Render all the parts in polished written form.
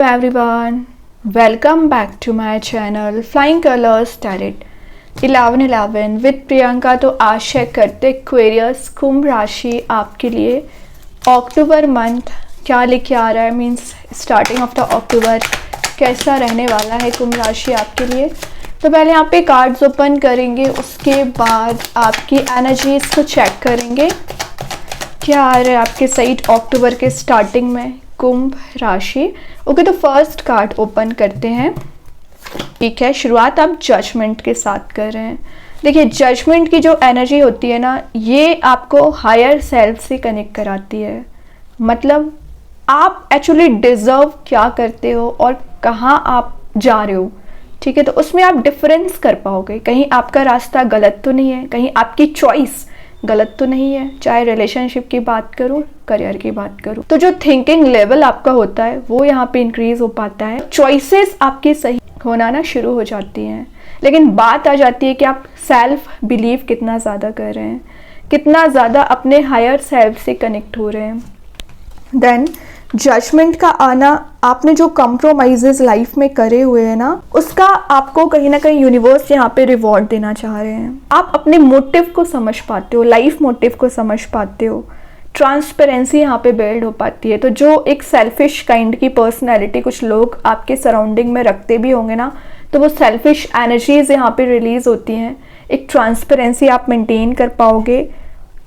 Hello everyone, welcome back to my channel Flying Colors Tarot 1111 with Priyanka. तो आशा करते Aquarius कुंभ राशि आपके लिए अक्टूबर मंथ क्या लेके आ रहा है, means starting of the October कैसा रहने वाला है कुंभ राशि आपके लिए। तो पहले यहाँ पे कार्ड्स ओपन करेंगे, उसके बाद आपकी एनर्जीज को चेक करेंगे क्या आ रहा है आपके साइड अक्टूबर के स्टार्टिंग में कुंभ राशि। ओके, तो फर्स्ट कार्ड ओपन करते हैं। ठीक है, शुरुआत आप जजमेंट के साथ कर रहे हैं। देखिए, जजमेंट की जो एनर्जी होती है ना, ये आपको हायर सेल्फ से कनेक्ट कराती है। मतलब आप एक्चुअली डिजर्व क्या करते हो और कहाँ आप जा रहे हो। ठीक है, तो उसमें आप डिफरेंस कर पाओगे, कहीं आपका रास्ता गलत तो नहीं है, कहीं आपकी चॉइस गलत तो नहीं है। चाहे रिलेशनशिप की बात करूँ, करियर की बात करूँ, तो जो थिंकिंग लेवल आपका होता है वो यहाँ पे इंक्रीज हो पाता है। चॉइसेस आपकी सही होना ना शुरू हो जाती हैं। लेकिन बात आ जाती है कि आप सेल्फ बिलीव कितना ज़्यादा कर रहे हैं, कितना ज़्यादा अपने हायर सेल्फ से कनेक्ट हो रहे हैं। देन जजमेंट का आना, आपने जो कॉम्प्रोमाइजेस लाइफ में करे हुए हैं ना, उसका आपको कहीं ना कहीं यूनिवर्स यहाँ पे रिवॉर्ड देना चाह रहे हैं। आप अपने मोटिव को समझ पाते हो, लाइफ मोटिव को समझ पाते हो, ट्रांसपेरेंसी यहाँ पे बिल्ड हो पाती है। तो जो एक सेल्फिश काइंड की पर्सनैलिटी कुछ लोग आपके सराउंडिंग में रखते भी होंगे ना, तो वो सेल्फिश एनर्जीज यहाँ पे रिलीज होती हैं। एक ट्रांसपेरेंसी आप मेंटेन कर पाओगे,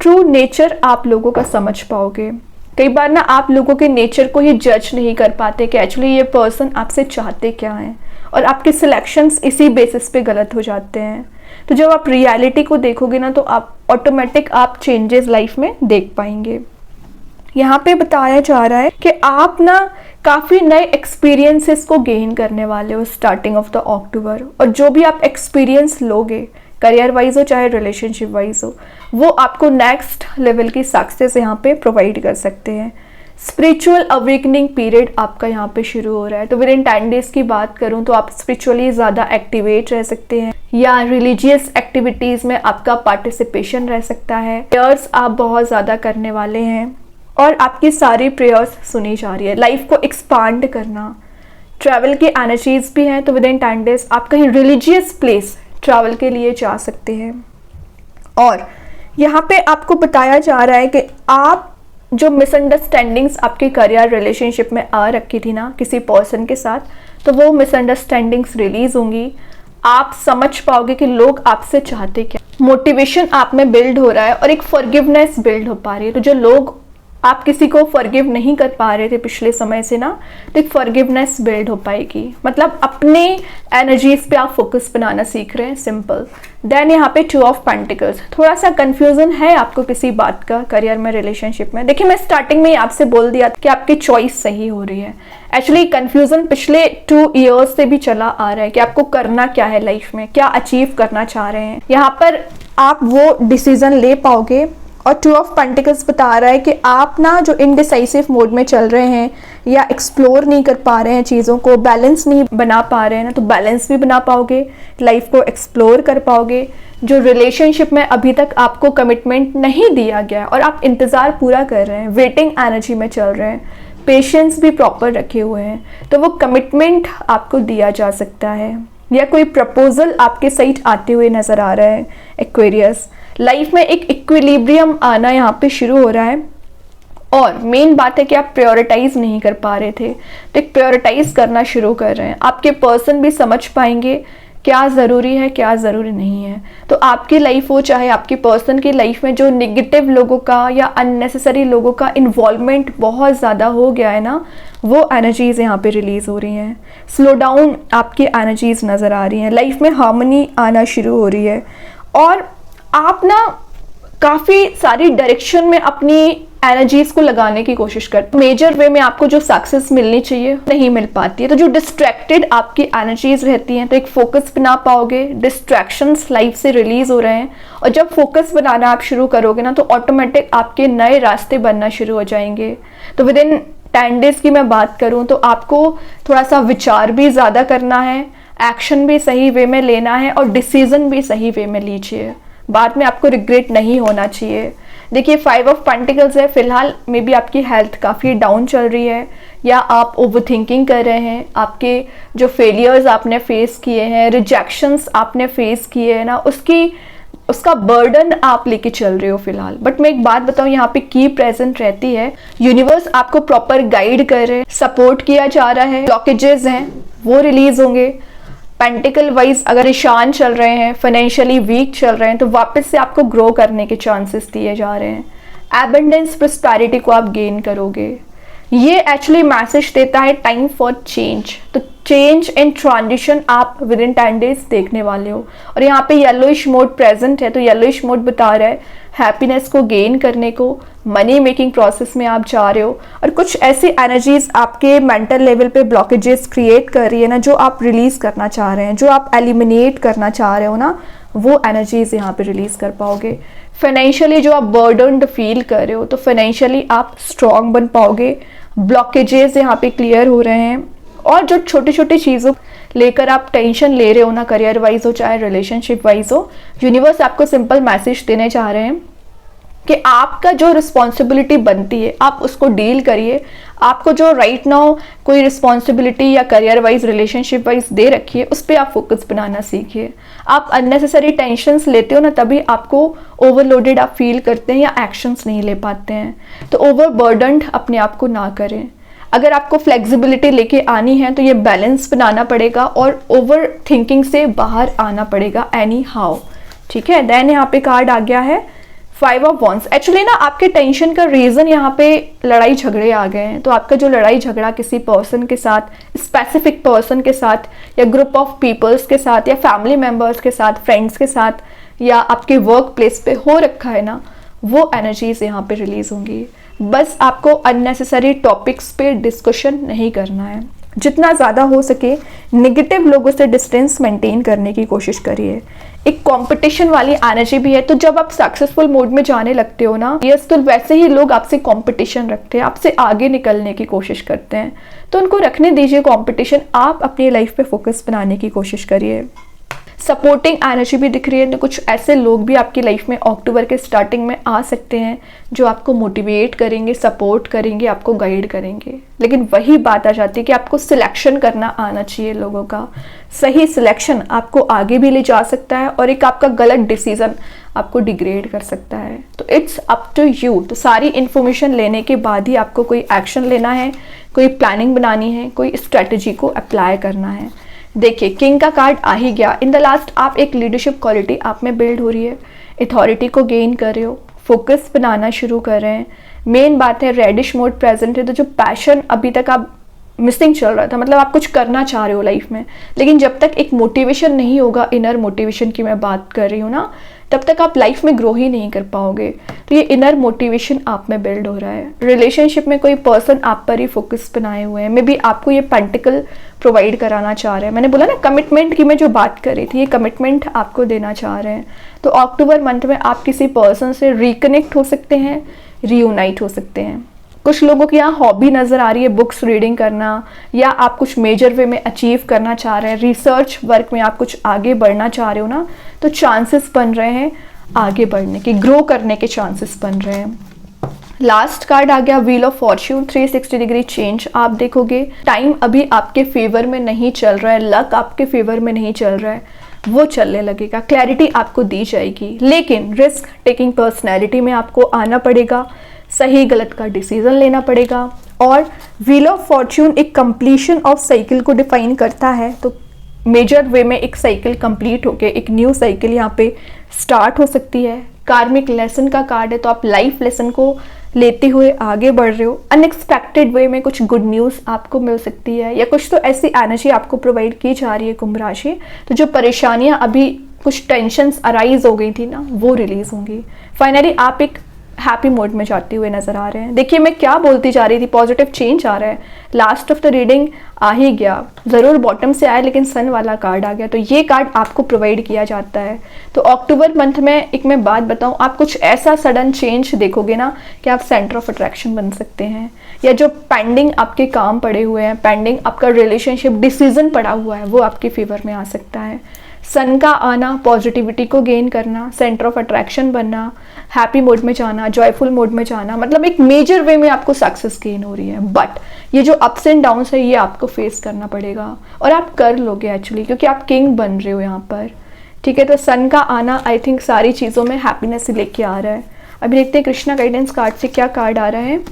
ट्रू नेचर आप लोगों का समझ पाओगे। कई बार ना आप लोगों के नेचर को ही जज नहीं कर पाते कि एक्चुअली ये पर्सन आपसे चाहते क्या हैं, और आपके सिलेक्शंस इसी बेसिस पे गलत हो जाते हैं। तो जब आप रियलिटी को देखोगे ना, तो आप ऑटोमेटिक आप चेंजेस लाइफ में देख पाएंगे। यहाँ पे बताया जा रहा है कि आप ना काफ़ी नए एक्सपीरियंसेस को गेन करने वाले हो स्टार्टिंग ऑफ द अक्टूबर, और जो भी आप एक्सपीरियंस लोगे, करियर वाइज हो चाहे रिलेशनशिप वाइज हो, वो आपको नेक्स्ट लेवल की सक्सेस यहाँ पे प्रोवाइड कर सकते हैं। स्पिरिचुअल अवेकनिंग पीरियड आपका यहाँ पे शुरू हो रहा है। तो विद इन 10 डेज की बात करूँ तो आप स्पिरिचुअली ज़्यादा एक्टिवेट रह सकते हैं, या रिलीजियस एक्टिविटीज़ में आपका पार्टिसिपेशन रह सकता है। प्रेयर्स आप बहुत ज़्यादा करने वाले हैं और आपकी सारी प्रेयर्स सुनी जा रही है। लाइफ को एक्सपांड करना, ट्रैवल की एनर्जीज भी हैं। तो विद इन 10 डेज आप कहीं रिलीजियस प्लेस ट्रैवल के लिए जा सकते हैं। और यहाँ पे आपको बताया जा रहा है कि आप जो मिसअंडरस्टैंडिंग्स आपके करियर रिलेशनशिप में आ रखी थी ना किसी पर्सन के साथ, तो वो मिसअंडरस्टैंडिंग्स रिलीज होंगी। आप समझ पाओगे कि लोग आपसे चाहते क्या। मोटिवेशन आप में बिल्ड हो रहा है और एक फॉरगिवनेस बिल्ड हो पा रही है। तो जो लोग आप किसी को फॉरगिव नहीं कर पा रहे थे पिछले समय से ना, तो एक फॉरगिवनेस बिल्ड हो पाएगी। मतलब अपने एनर्जीज पे आप फोकस बनाना सीख रहे हैं, सिंपल। देन यहाँ पे 2 ऑफ पेंटिकल्स, थोड़ा सा कंफ्यूजन है आपको किसी बात का करियर में, रिलेशनशिप में। देखिए, मैं स्टार्टिंग में ही आपसे बोल दिया कि आपकी चॉइस सही हो रही है। एक्चुअली कंफ्यूजन पिछले 2 ईयर्स से भी चला आ रहा है कि आपको करना क्या है लाइफ में, क्या अचीव करना चाह रहे हैं। यहाँ पर आप वो डिसीजन ले पाओगे। और 2 ऑफ पेंटिकल्स बता रहा है कि आप ना जो इनडिसाइसिव मोड में चल रहे हैं या एक्सप्लोर नहीं कर पा रहे हैं चीज़ों को, बैलेंस नहीं बना पा रहे हैं ना, तो बैलेंस भी बना पाओगे, लाइफ को एक्सप्लोर कर पाओगे। जो रिलेशनशिप में अभी तक आपको कमिटमेंट नहीं दिया गया और आप इंतज़ार पूरा कर रहे हैं, वेटिंग एनर्जी में चल रहे हैं, पेशेंस भी प्रॉपर रखे हुए हैं, तो वो कमिटमेंट आपको दिया जा सकता है। या कोई प्रपोजल आपके साइड आते हुए नज़र आ रहा है एक्वेरियस। लाइफ में एक इक्विलिब्रियम आना यहाँ पे शुरू हो रहा है। और मेन बात है कि आप प्रायोरिटाइज नहीं कर पा रहे थे, तो एक प्रायोरिटाइज करना शुरू कर रहे हैं। आपके पर्सन भी समझ पाएंगे क्या ज़रूरी है, क्या ज़रूरी नहीं है। तो आपकी लाइफ हो चाहे आपकी पर्सन की लाइफ में, जो निगेटिव लोगों का या अननेसेसरी लोगों का इन्वॉल्वमेंट बहुत ज़्यादा हो गया है ना, वो एनर्जीज़ यहाँ पे रिलीज़ हो रही हैं। स्लो डाउन आपकी एनर्जीज़ नज़र आ रही हैं। लाइफ में हार्मनी आना शुरू हो रही है और आप ना काफ़ी सारी डायरेक्शन में अपनी एनर्जीज को लगाने की कोशिश करते हैं। मेजर वे में आपको जो सक्सेस मिलनी चाहिए नहीं मिल पाती है। तो जो डिस्ट्रैक्टेड आपकी एनर्जीज रहती हैं, तो एक फोकस बना पाओगे। डिस्ट्रैक्शंस लाइफ से रिलीज हो रहे हैं, और जब फोकस बनाना आप शुरू करोगे ना, तो ऑटोमेटिक आपके नए रास्ते बनना शुरू हो जाएंगे। तो विद इन 10 डेज की मैं बात करूँ तो आपको थोड़ा सा विचार भी ज़्यादा करना है, एक्शन भी सही वे में लेना है, और डिसीजन भी सही वे में लीजिए। बाद में आपको रिग्रेट नहीं होना चाहिए। देखिए 5 ऑफ पेंटिकल्स है, फिलहाल मे बी आपकी हेल्थ काफ़ी डाउन चल रही है या आप ओवर थिंकिंग कर रहे हैं। आपके जो फेलियर्स आपने फेस किए हैं, रिजेक्शंस आपने फेस किए हैं ना, उसका बर्डन आप लेके चल रहे हो फिलहाल। बट मैं एक बात बताऊं, यहाँ पे की प्रेजेंट रहती है, यूनिवर्स आपको प्रॉपर गाइड कर रहे हैं, सपोर्ट किया जा रहा है, ब्लॉकेजेस हैं वो रिलीज होंगे। पेंटिकल वाइज अगर ईशान चल रहे हैं, फाइनेंशियली वीक चल रहे हैं, तो वापस से आपको ग्रो करने के चांसेस दिए जा रहे हैं। एबंडेंस प्रोस्पेरिटी को आप गेन करोगे। ये एक्चुअली मैसेज देता है टाइम फॉर चेंज। तो चेंज एंड ट्रांजिशन आप विद इन 10 डेज देखने वाले हो। और यहाँ पे येलोइश मोड प्रेजेंट है, तो येलोइश मोड बता रहा है हैप्पीनेस को गेन करने को, मनी मेकिंग प्रोसेस में आप जा रहे हो। और कुछ ऐसी एनर्जीज आपके मेंटल लेवल पे ब्लॉकेजेस क्रिएट कर रही है ना, जो आप रिलीज करना चाह रहे हैं, जो आप एलिमिनेट करना चाह रहे हो ना, वो एनर्जीज यहाँ पे रिलीज कर पाओगे। फाइनेंशियली जो आप बर्डन्ड फील कर रहे हो, तो फाइनेंशियली आप स्ट्रांग बन पाओगे। ब्लॉकेजेस यहाँ पे क्लियर हो रहे हैं। और जो छोटी छोटी चीज़ों लेकर आप टेंशन ले रहे हो ना, करियर वाइज हो चाहे रिलेशनशिप वाइज हो, यूनिवर्स आपको सिंपल मैसेज देने चाह रहे हैं कि आपका जो रिस्पॉन्सिबिलिटी बनती है आप उसको डील करिए। आपको जो राइट नाउ कोई रिस्पॉन्सिबिलिटी या करियर वाइज रिलेशनशिप वाइज दे रखी है, उस पर आप फोकस बनाना सीखिए। आप अननेसेसरी टेंशन्स लेते हो ना, तभी आपको ओवरलोडेड आप फील करते हैं या एक्शंस नहीं ले पाते हैं। तो ओवरबर्डन्ड अपने आप को ना करें। अगर आपको फ्लेक्सिबिलिटी लेके आनी है तो ये बैलेंस बनाना पड़ेगा और ओवर थिंकिंग से बाहर आना पड़ेगा एनी हाउ। ठीक है, देन यहाँ पे कार्ड आ गया है 5 ऑफ वॉन्ड्स। एक्चुअली ना आपके टेंशन का रीज़न यहाँ पे लड़ाई झगड़े आ गए हैं। तो आपका जो लड़ाई झगड़ा किसी पर्सन के साथ, स्पेसिफिक पर्सन के साथ, या ग्रुप ऑफ पीपल्स के साथ, या फैमिली मेम्बर्स के साथ, फ्रेंड्स के साथ, या आपके वर्क प्लेस पे हो रखा है ना, वो एनर्जीज यहाँ पे रिलीज होंगी। बस आपको अननेसेसरी टॉपिक्स पे डिस्कशन नहीं करना है। जितना ज़्यादा हो सके नेगेटिव लोगों से डिस्टेंस मेंटेन करने की कोशिश करिए। एक कंपटीशन वाली एनर्जी भी है, तो जब आप सक्सेसफुल मोड में जाने लगते हो ना, यस, तो वैसे ही लोग आपसे कंपटीशन रखते हैं, आपसे आगे निकलने की कोशिश करते हैं। तो उनको रखने दीजिए कंपटीशन, आप अपनी लाइफ पे फोकस बनाने की कोशिश करिए। सपोर्टिंग एनर्जी भी दिख रही है, तो कुछ ऐसे लोग भी आपकी लाइफ में अक्टूबर के स्टार्टिंग में आ सकते हैं जो आपको मोटिवेट करेंगे, सपोर्ट करेंगे, आपको गाइड करेंगे। लेकिन वही बात आ जाती है कि आपको सिलेक्शन करना आना चाहिए लोगों का। सही सिलेक्शन आपको आगे भी ले जा सकता है और एक आपका गलत डिसीजन आपको डिग्रेड कर सकता है। तो इट्स अप टू यू। तो सारी इन्फॉर्मेशन लेने के बाद ही आपको कोई एक्शन लेना है, कोई प्लानिंग बनानी है, कोई स्ट्रेटजी को अप्लाई करना है। देखिए किंग का कार्ड आ ही गया। इन द लास्ट आप एक लीडरशिप क्वालिटी आप में बिल्ड हो रही है, अथॉरिटी को गेन कर रहे हो, फोकस बनाना शुरू कर रहे हैं। मेन बात है रेडिश मोड प्रेजेंट है, तो जो पैशन अभी तक आप मिसिंग चल रहा था, मतलब आप कुछ करना चाह रहे हो लाइफ में, लेकिन जब तक एक मोटिवेशन नहीं होगा, इनर मोटिवेशन की मैं बात कर रही हूँ ना, तब तक आप लाइफ में ग्रो ही नहीं कर पाओगे। तो ये इनर मोटिवेशन आप में बिल्ड हो रहा है। रिलेशनशिप में कोई पर्सन आप पर ही फोकस बनाए हुए हैं, मे बी आपको ये पेंटिकल प्रोवाइड कराना चाह रहे हैं। मैंने बोला ना कमिटमेंट की मैं जो बात कर रही थी, ये कमिटमेंट आपको देना चाह रहे हैं। तो अक्टूबर मंथ में आप किसी पर्सन से रिकनेक्ट हो सकते हैं, रीयूनाइट हो सकते हैं। कुछ लोगों की यहाँ हॉबी नज़र आ रही है बुक्स रीडिंग करना, या आप कुछ मेजर वे में अचीव करना चाह रहे हैं, रिसर्च वर्क में आप कुछ आगे बढ़ना चाह रहे हो ना, तो चांसेस बन रहे हैं आगे बढ़ने के, ग्रो करने के चांसेस बन रहे हैं। लास्ट कार्ड आ गया wheel of Fortune. 360 degree change आप देखोगे। टाइम अभी आपके फेवर में नहीं चल रहा है, लक आपके फेवर में नहीं चल रहा है, वो चलने लगेगा। क्लैरिटी आपको दी जाएगी, लेकिन रिस्क टेकिंग पर्सनैलिटी में आपको आना पड़ेगा, सही गलत का डिसीजन लेना पड़ेगा। और व्हील ऑफ फॉर्च्यून एक कंप्लीशन ऑफ साइकिल को डिफाइन करता है। तो मेजर वे में एक साइकिल कंप्लीट होके एक न्यू साइकिल यहाँ पे स्टार्ट हो सकती है। कार्मिक लेसन का कार्ड है, तो आप लाइफ लेसन को लेते हुए आगे बढ़ रहे हो। अनएक्सपेक्टेड वे में कुछ गुड न्यूज़ आपको मिल सकती है, या कुछ तो ऐसी एनर्जी आपको प्रोवाइड की जा रही है कुंभ राशि, तो जो परेशानियां अभी कुछ टेंशन्स अराइज हो गई थी ना, वो रिलीज होंगी। फाइनली आप एक हैप्पी मोड में जाते हुए नजर आ रहे हैं। देखिए मैं क्या बोलती जा रही थी, पॉजिटिव चेंज आ रहा है। लास्ट ऑफ द रीडिंग आ ही गया, ज़रूर बॉटम से आया लेकिन सन वाला कार्ड आ गया। तो ये कार्ड आपको प्रोवाइड किया जाता है। तो अक्टूबर मंथ में एक मैं बात बताऊं, आप कुछ ऐसा सडन चेंज देखोगे ना कि आप सेंटर ऑफ अट्रैक्शन बन सकते हैं, या जो पेंडिंग आपके काम पड़े हुए हैं, पेंडिंग आपका रिलेशनशिप डिसीजन पड़ा हुआ है, वो आपके फेवर में आ सकता है। सन का आना, पॉजिटिविटी को गेन करना, सेंटर ऑफ अट्रैक्शन बनना, हैप्पी मोड में जाना, जॉयफुल मोड में जाना, मतलब एक मेजर वे में आपको सक्सेस गेन हो रही है। बट ये जो अप्स एंड डाउन्स है ये आपको फेस करना पड़ेगा और आप कर लोगे एक्चुअली, क्योंकि आप किंग बन रहे हो यहाँ पर। ठीक है, तो सन का आना आई थिंक सारी चीज़ों में हैप्पीनेस से लेके आ रहा है। अभी देखते हैं कृष्णा गाइडेंस कार्ड से क्या कार्ड आ रहा है।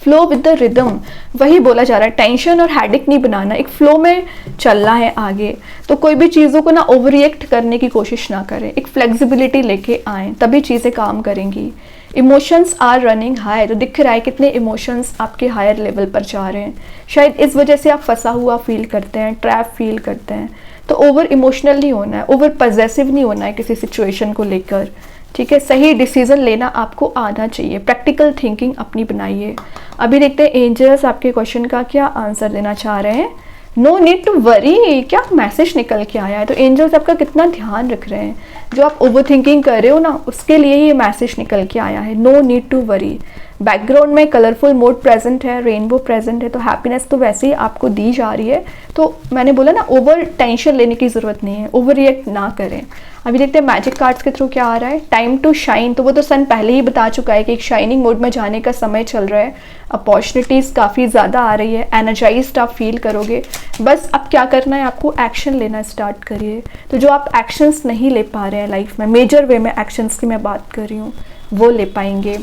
फ्लो विद द रिदम, वही बोला जा रहा है, टेंशन और हैडिक नहीं बनाना, एक फ्लो में चलना है आगे। तो कोई भी चीज़ों को ना ओवर रिएक्ट करने की कोशिश ना करें, एक फ्लेक्सिबिलिटी लेके आएँ, तभी चीज़ें काम करेंगी। इमोशंस आर रनिंग हाई, तो दिख रहा है कितने इमोशंस आपके हायर लेवल पर जा रहे हैं। शायद इस वजह से आप फंसा हुआ फील करते हैं, ट्रैप फील करते हैं। तो ओवर इमोशनल नहीं होना है, ओवर पॉजेसिव नहीं होना है किसी सिचुएशन को लेकर। ठीक है, सही डिसीजन लेना आपको आना चाहिए, प्रैक्टिकल थिंकिंग अपनी बनाइए। अभी देखते हैं एंजल्स आपके क्वेश्चन का क्या आंसर देना चाह रहे हैं। नो नीड टू वरी, क्या मैसेज निकल के आया है। तो एंजल्स आपका कितना ध्यान रख रहे हैं, जो आप ओवर थिंकिंग कर रहे हो ना उसके लिए ही ये मैसेज निकल के आया है। No need to worry. Background में कलरफुल मोड प्रेजेंट है, रेनबो प्रेजेंट है, तो हैप्पीनेस तो वैसे ही आपको दी जा रही है। तो मैंने बोला ना, ओवर टेंशन लेने की ज़रूरत नहीं है, ओवर रिएक्ट ना करें। अभी देखते हैं मैजिक कार्ड्स के थ्रू क्या आ रहा है। टाइम टू शाइन, तो वो तो सन पहले ही बता चुका है कि एक शाइनिंग मोड में जाने का समय चल रहा है। अपॉर्चुनिटीज़ काफ़ी ज़्यादा आ रही है, एनर्जाइज्ड आप फील करोगे। बस अब क्या करना है, आपको एक्शन लेना स्टार्ट करिए। तो जो आप एक्शंस नहीं ले पा रहे हैं लाइफ में, मेजर वे में एक्शंस की मैं बात कर रही हूँ, वो ले पाएंगे।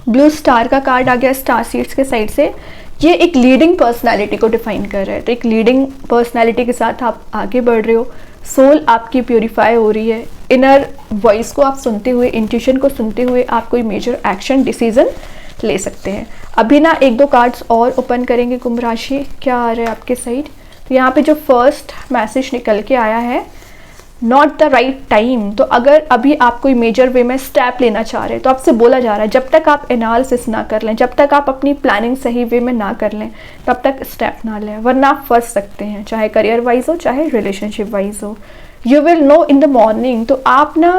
ब्लू स्टार का कार्ड आ गया स्टार सीड्स के साइड से। ये एक लीडिंग पर्सनालिटी को डिफाइन कर रहा है। तो एक लीडिंग पर्सनालिटी के साथ आप आगे बढ़ रहे हो, सोल आपकी प्योरीफाई हो रही है, इनर वॉइस को आप सुनते हुए, इंट्यूशन को सुनते हुए आप कोई मेजर एक्शन डिसीजन ले सकते हैं। अभी ना एक दो कार्ड्स और ओपन करेंगे कुंभ राशि, क्या आ रहा है आपके साइड। तो यहाँ पे जो फर्स्ट मैसेज निकल के आया है, नॉट द राइट टाइम। तो अगर अभी आप कोई मेजर वे में स्टेप लेना चाह रहे हैं तो आपसे बोला जा रहा है जब तक आप एनालिसिस ना कर लें, जब तक आप अपनी प्लानिंग सही वे में ना कर लें, तब तक स्टेप ना लें, वरना आप फंस सकते हैं, चाहे करियर वाइज हो चाहे रिलेशनशिप वाइज हो। You will know in the morning. तो आप ना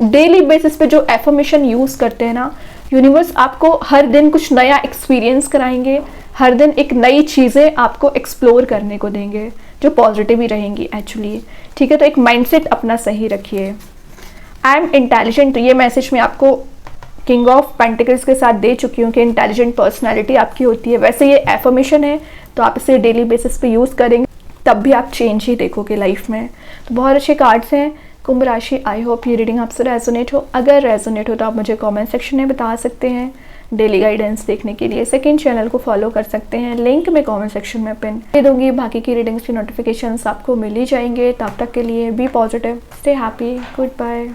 डेली बेसिस पे जो एफर्मेशन यूज़ करते हैं ना, यूनिवर्स आपको हर दिन कुछ नया एक्सपीरियंस कराएंगे, हर दिन एक नई चीज़ें आपको एक्सप्लोर करने को देंगे जो पॉजिटिव ही रहेंगी एक्चुअली। ठीक है, तो एक माइंडसेट अपना सही रखिए। आई एम इंटेलिजेंट, ये मैसेज मैं आपको किंग ऑफ पेंटिकल्स के साथ दे चुकी हूँ कि इंटेलिजेंट पर्सनालिटी आपकी होती है। वैसे ये एफर्मेशन है तो आप इसे डेली बेसिस पे यूज़ करेंगे, तब भी आप चेंज ही देखोगे लाइफ में। तो बहुत अच्छे कार्ड्स हैं कुंभ राशि। आई होप ये रीडिंग आपसे रेजोनेट हो। अगर रेजोनेट हो तो आप मुझे कमेंट सेक्शन में बता सकते हैं। डेली गाइडेंस देखने के लिए सेकंड चैनल को फॉलो कर सकते हैं, लिंक मैं कमेंट सेक्शन में पिन दे दूंगी। बाकी की रीडिंग्स की नोटिफिकेशंस आपको मिल ही जाएंगे। तब तक के लिए be positive, stay happy, good bye.